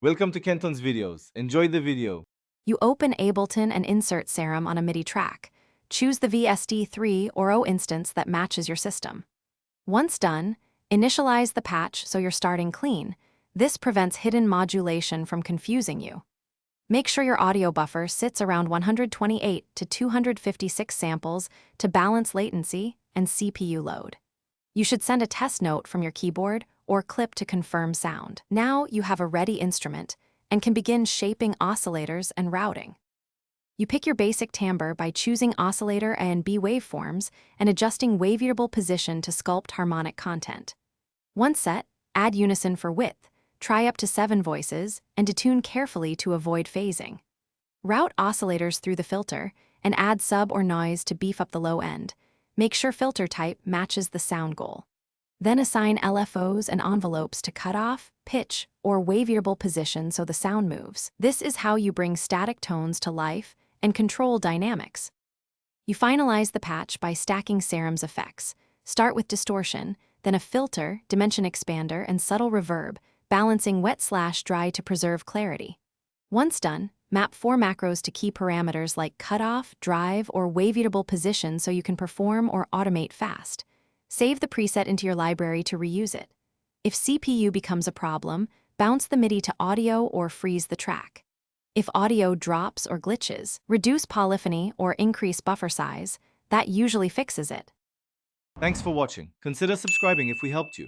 Welcome to Kenton's videos. Enjoy the video. You open Ableton and insert Serum on a MIDI track. Choose the VSD3 or O instance that matches your system. Once done, initialize the patch so you're starting clean. This prevents hidden modulation from confusing you. Make sure your audio buffer sits around 128 to 256 samples to balance latency and CPU load. You should send a test note from your keyboard or clip to confirm sound. Now you have a ready instrument and can begin shaping oscillators and routing. You pick your basic timbre by choosing oscillator A and B waveforms and adjusting waveable position to sculpt harmonic content. Once set, add unison for width, try up to 7 voices, and detune carefully to avoid phasing. Route oscillators through the filter and add sub or noise to beef up the low end. Make sure filter type matches the sound goal. Then assign LFOs and envelopes to cutoff, pitch, or waveable position so the sound moves. This is how you bring static tones to life and control dynamics. You finalize the patch by stacking Serum's effects. Start with distortion, then a filter, dimension expander, and subtle reverb, balancing wet/dry to preserve clarity. Once done, map 4 macros to key parameters like cutoff, drive, or waveable position so you can perform or automate fast. Save the preset into your library to reuse it. If CPU becomes a problem, bounce the MIDI to audio or freeze the track. If audio drops or glitches, reduce polyphony or increase buffer size. That usually fixes it. Thanks for watching. Consider subscribing if we helped you.